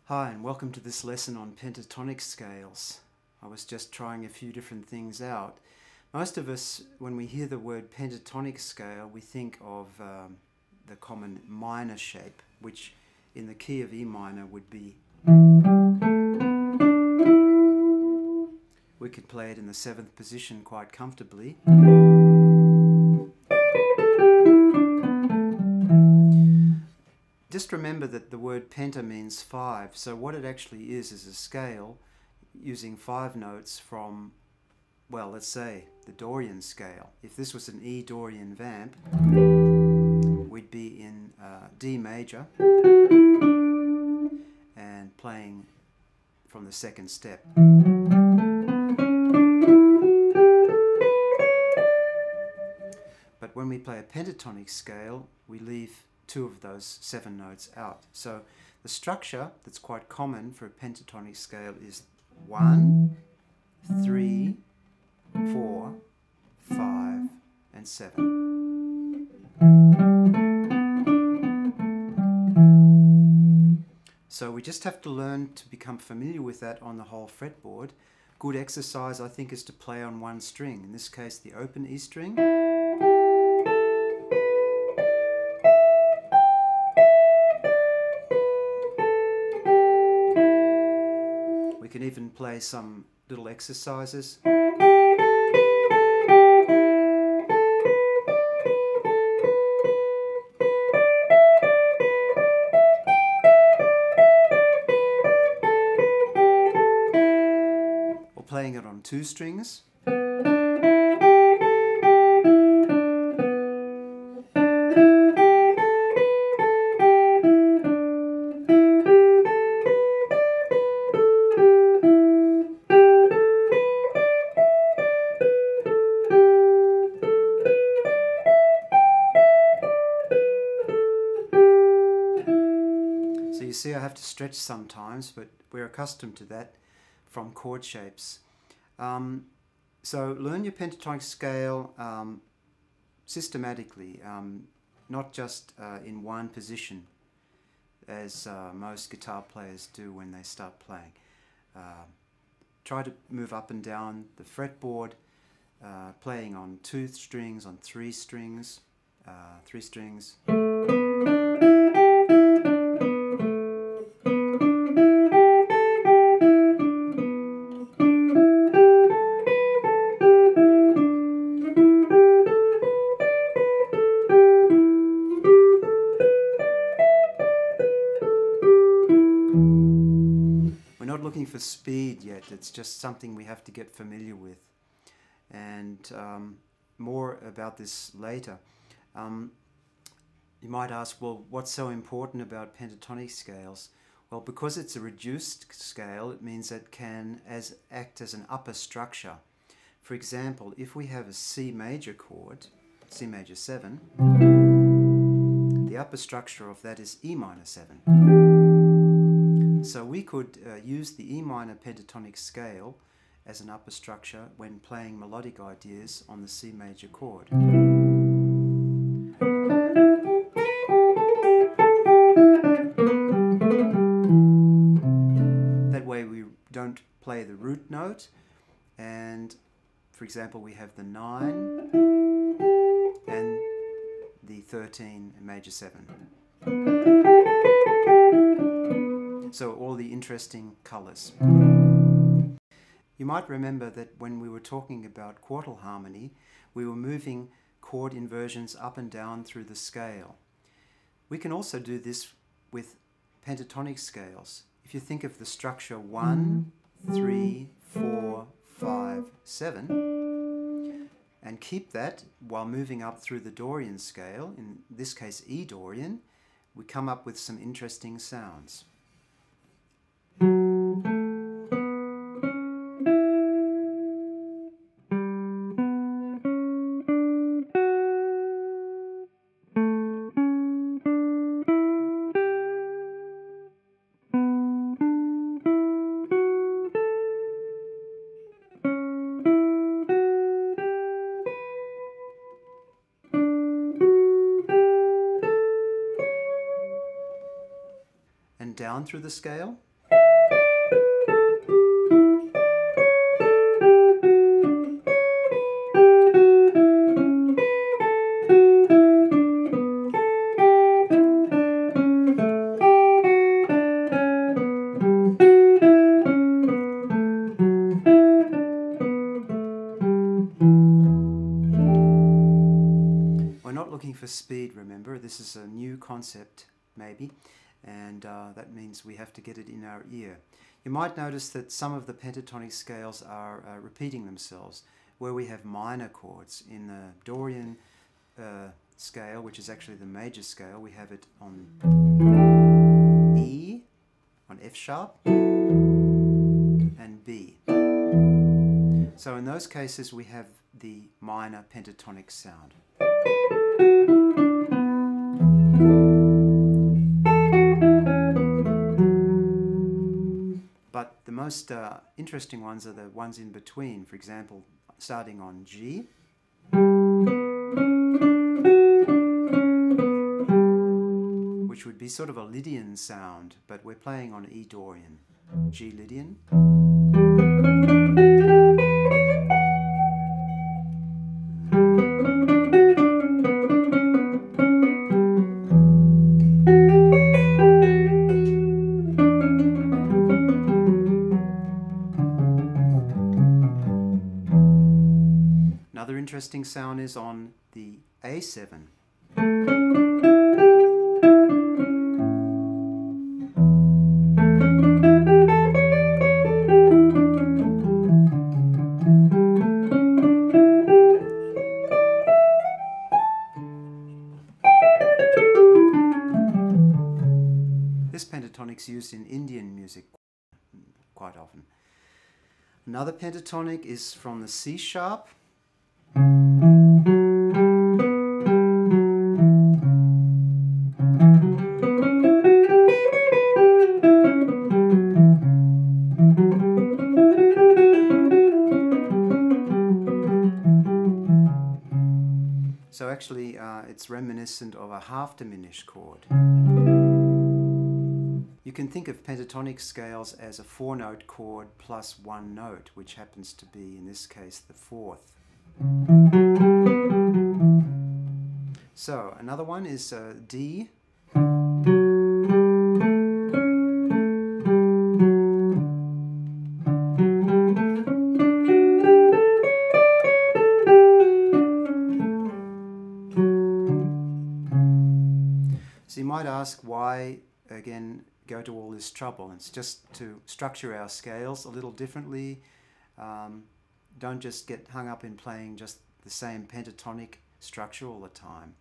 Hi and welcome to this lesson on pentatonic scales. I was just trying a few different things out. Most of us, when we hear the word pentatonic scale, we think of the common minor shape, which in the key of E minor would be. We could play it in the 7th position quite comfortably. Just remember that the word penta means 5, so what it actually is a scale using 5 notes from, well, let's say the Dorian scale. If this was an E Dorian vamp, we'd be in D major and playing from the 2nd step. But when we play a pentatonic scale, we leave 2 of those 7 notes out. So the structure that's quite common for a pentatonic scale is 1, 3, 4, 5, and 7. So we just have to learn to become familiar with that on the whole fretboard. Good exercise, I think, is to play on one string. In this case, the open E string. We can even play some little exercises. Or playing it on 2 strings. You see, I have to stretch sometimes, but we're accustomed to that from chord shapes. So learn your pentatonic scale systematically, not just in one position, as most guitar players do when they start playing. Try to move up and down the fretboard, playing on 2 strings, on 3 strings, 3 strings. Looking for speed yet. It's just something we have to get familiar with, and more about this later. You might ask, well, what's so important about pentatonic scales? Well, because it's a reduced scale, it means it can act as an upper structure. For example, if we have a C major chord, C major 7, the upper structure of that is E minor 7. So we could use the E minor pentatonic scale as an upper structure when playing melodic ideas on the C major chord. That way we don't play the root note, and for example we have the 9 and the 13 major 7. So all the interesting colors. You might remember that when we were talking about quartal harmony, we were moving chord inversions up and down through the scale. We can also do this with pentatonic scales. If you think of the structure 1, 3, 4, 5, 7, and keep that while moving up through the Dorian scale, in this case E Dorian, we come up with some interesting sounds. And down through the scale. We're not looking for speed, remember, this is a new concept maybe, and that means we have to get it in our ear. You might notice that some of the pentatonic scales are repeating themselves, where we have minor chords. In the Dorian scale, which is actually the major scale, we have it on E, on F sharp, and B. So in those cases we have the minor pentatonic sound. But the most interesting ones are the ones in between. For example, starting on G, which would be sort of a Lydian sound, but we're playing on E Dorian, G Lydian. Another interesting sound is on the A7. This pentatonic's used in Indian music quite often. Another pentatonic is from the C sharp. So actually it's reminiscent of a half diminished chord. You can think of pentatonic scales as a 4-note chord plus one note, which happens to be, in this case, the 4th. So another one is D. So you might ask why, again, go to all this trouble. It's just to structure our scales a little differently. Don't just get hung up in playing just the same pentatonic structure all the time.